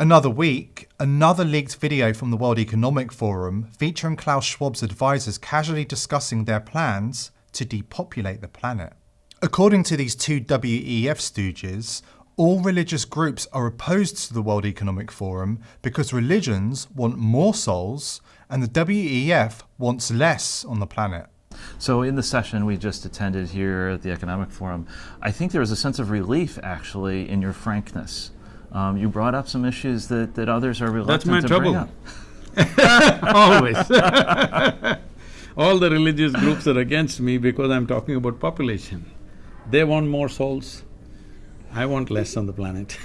Another week, another leaked video from the World Economic Forum featuring Klaus Schwab's advisors casually discussing their plans to depopulate the planet. According to these two WEF stooges, all religious groups are opposed to the World Economic Forum because religions want more souls and the WEF wants less on the planet. So in the session we just attended here at the Economic Forum, I think there was a sense of relief actually in your frankness. You brought up some issues that others are reluctant to bring up. Always. All the religious groups are against me because I'm talking about population. They want more souls. I want less on the planet.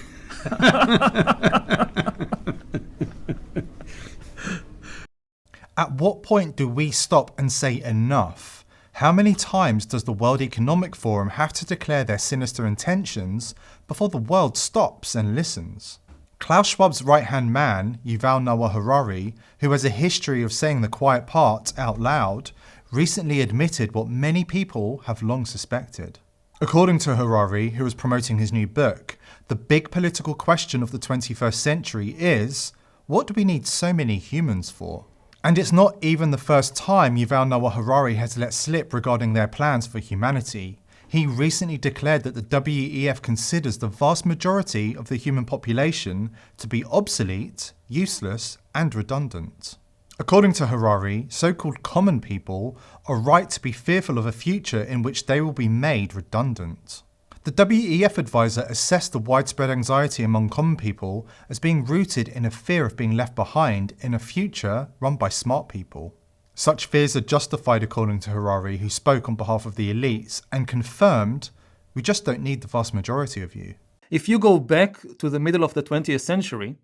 At what point do we stop and say enough? How many times does the World Economic Forum have to declare their sinister intentions before the world stops and listens? Klaus Schwab's right-hand man, Yuval Noah Harari, who has a history of saying the quiet parts out loud, recently admitted what many people have long suspected. According to Harari, who is promoting his new book, the big political question of the 21st century is, what do we need so many humans for? And it's not even the first time Yuval Noah Harari has let slip regarding their plans for humanity. He recently declared that the WEF considers the vast majority of the human population to be obsolete, useless, and redundant. According to Harari, so-called common people are right to be fearful of a future in which they will be made redundant. The WEF advisor assessed the widespread anxiety among common people as being rooted in a fear of being left behind in a future run by smart people. Such fears are justified according to Harari, who spoke on behalf of the elites and confirmed, we just don't need the vast majority of you. If you go back to the middle of the 20th century,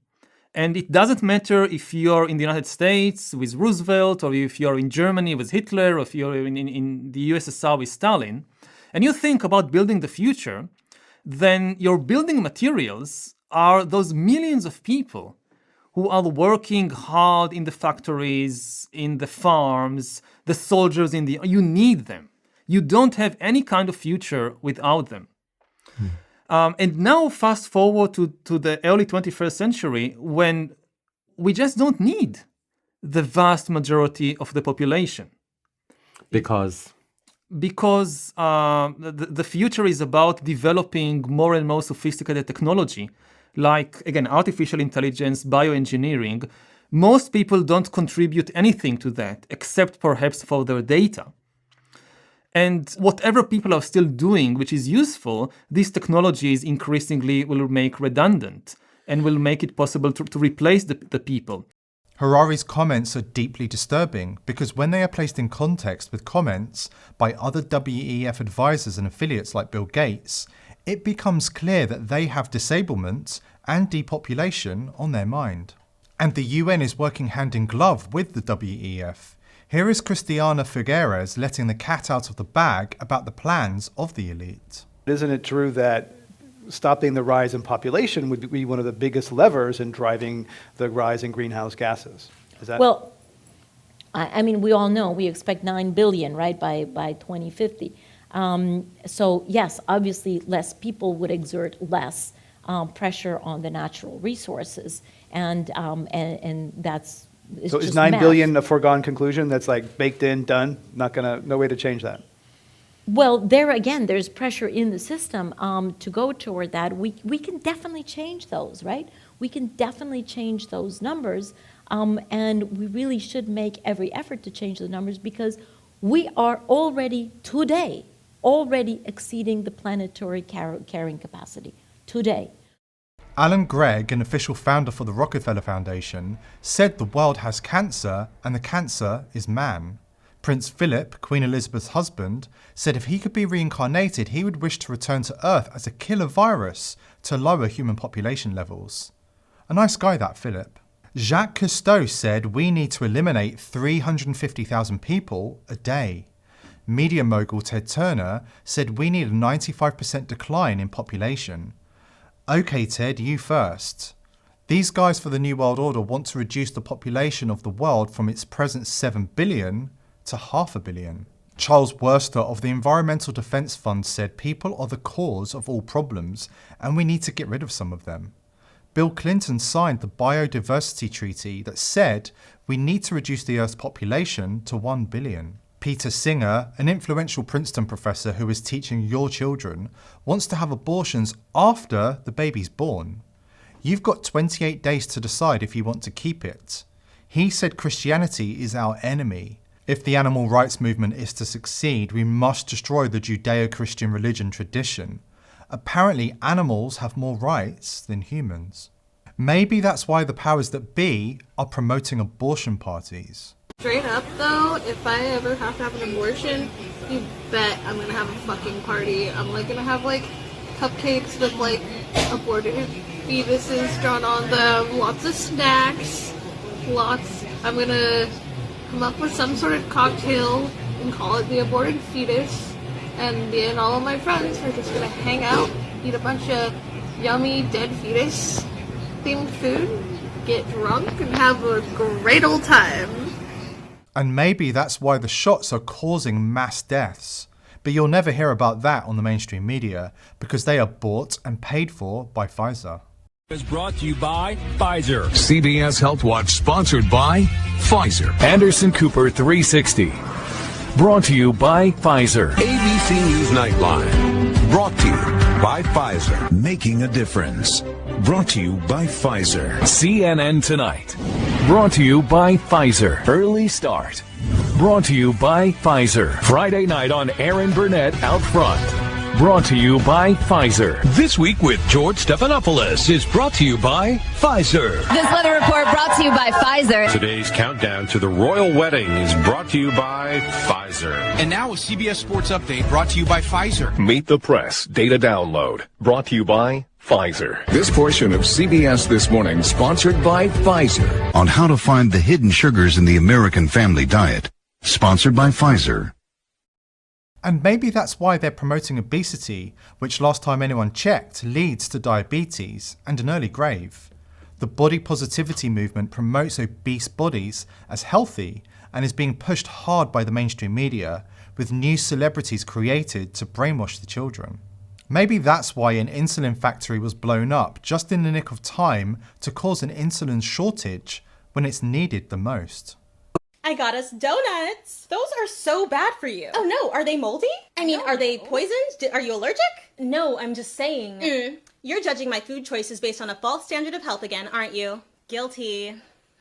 and it doesn't matter if you're in the United States with Roosevelt, or if you're in Germany with Hitler, or if you're in the USSR with Stalin, and you think about building the future, then your building materials are those millions of people who are working hard in the factories, in the farms, the soldiers you need them. You don't have any kind of future without them. And now fast forward to the early 21st century when we just don't need the vast majority of the population. Because the future is about developing more and more sophisticated technology, like, again, artificial intelligence, bioengineering. Most people don't contribute anything to that, except perhaps for their data. And whatever people are still doing, which is useful, these technologies increasingly will make redundant and will make it possible to replace the people. Harari's comments are deeply disturbing because when they are placed in context with comments by other WEF advisors and affiliates like Bill Gates, it becomes clear that they have disablement and depopulation on their mind. And the UN is working hand in glove with the WEF. Here is Christiana Figueres letting the cat out of the bag about the plans of the elite. Isn't it true that stopping the rise in population would be one of the biggest levers in driving the rise in greenhouse gases? Is that well, I mean, we all know we expect 9 billion, right, by 2050. So yes, obviously less people would exert less pressure on the natural resources, and that's so is just 9 math. billion a foregone conclusion? That's like baked in, done, no way to change that? Well, there again, there's pressure in the system to go toward that. We can definitely change those, right? We can definitely change those numbers, and we really should make every effort to change the numbers because we are already today exceeding the planetary carrying capacity today. Alan Gregg, an official founder for the Rockefeller Foundation, said the world has cancer and the cancer is man. Prince Philip, Queen Elizabeth's husband, said if he could be reincarnated, he would wish to return to Earth as a killer virus to lower human population levels. A nice guy, that Philip. Jacques Cousteau said we need to eliminate 350,000 people a day. Media mogul Ted Turner said we need a 95% decline in population. Okay, Ted, you first. These guys for the New World Order want to reduce the population of the world from its present 7 billion to 500 million. Charles Worster of the Environmental Defence Fund said people are the cause of all problems and we need to get rid of some of them. Bill Clinton signed the Biodiversity Treaty that said we need to reduce the Earth's population to 1 billion. Peter Singer, an influential Princeton professor who is teaching your children, wants to have abortions after the baby's born. You've got 28 days to decide if you want to keep it. He said Christianity is our enemy. If the animal rights movement is to succeed, we must destroy the Judeo-Christian religion tradition. Apparently, animals have more rights than humans. Maybe that's why the powers that be are promoting abortion parties. Straight up though, if I ever have to have an abortion, you bet I'm gonna have a fucking party. I'm like gonna have like cupcakes with like aborted fetuses drawn on them, lots of snacks, I'm gonna come up with some sort of cocktail and call it the aborted fetus. And me and all of my friends are just gonna hang out, eat a bunch of yummy dead fetus themed food, get drunk, and have a great old time. And maybe that's why the shots are causing mass deaths. But you'll never hear about that on the mainstream media because they are bought and paid for by Pfizer. Is brought to you by Pfizer. CBS Health Watch sponsored by Pfizer. Anderson Cooper 360. Brought to you by Pfizer. ABC News Nightline. Brought to you by Pfizer. Making a difference. Brought to you by Pfizer. CNN Tonight. Brought to you by Pfizer. Early Start. Brought to you by Pfizer. Friday night on Aaron Burnett Out Front. Brought to you by Pfizer. This Week with George Stephanopoulos is brought to you by Pfizer. This weather report brought to you by Pfizer. Today's countdown to the royal wedding is brought to you by Pfizer. And now a CBS Sports Update brought to you by Pfizer. Meet the Press Data Download brought to you by Pfizer. This portion of CBS This Morning sponsored by Pfizer. On how to find the hidden sugars in the American family diet. Sponsored by Pfizer. And maybe that's why they're promoting obesity, which last time anyone checked leads to diabetes and an early grave. The body positivity movement promotes obese bodies as healthy and is being pushed hard by the mainstream media, with new celebrities created to brainwash the children. Maybe that's why an insulin factory was blown up just in the nick of time to cause an insulin shortage when it's needed the most. I got us donuts. Those are so bad for you. Oh no, are they moldy? I mean, are they poisoned? Are you allergic? No, I'm just saying. You're judging my food choices based on a false standard of health again, aren't you? Guilty.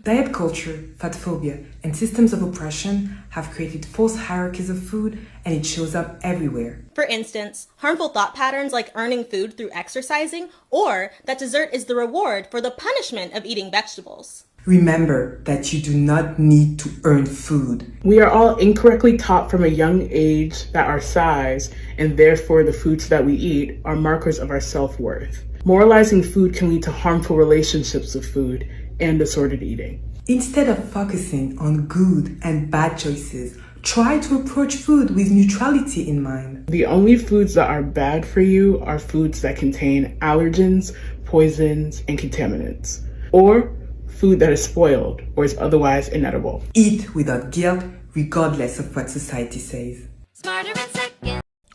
Diet culture, fat phobia, and systems of oppression have created false hierarchies of food, and it shows up everywhere. For instance, harmful thought patterns like earning food through exercising, or that dessert is the reward for the punishment of eating vegetables. Remember that you do not need to earn food. We are all incorrectly taught from a young age that our size, and therefore the foods that we eat, are markers of our self-worth. Moralizing food can lead to harmful relationships with food and disordered eating. Instead of focusing on good and bad choices, try to approach food with neutrality in mind. The only foods that are bad for you are foods that contain allergens, poisons, and contaminants, or food that is spoiled or is otherwise inedible. Eat without guilt, regardless of what society says.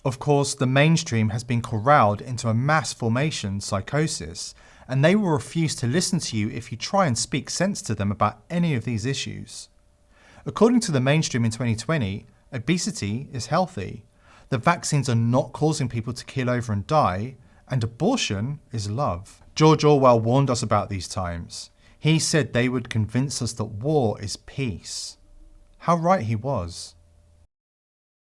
Of course, the mainstream has been corralled into a mass formation psychosis, and they will refuse to listen to you if you try and speak sense to them about any of these issues. According to the mainstream in 2020, obesity is healthy, the vaccines are not causing people to keel over and die, and abortion is love. George Orwell warned us about these times. He said they would convince us that war is peace. How right he was.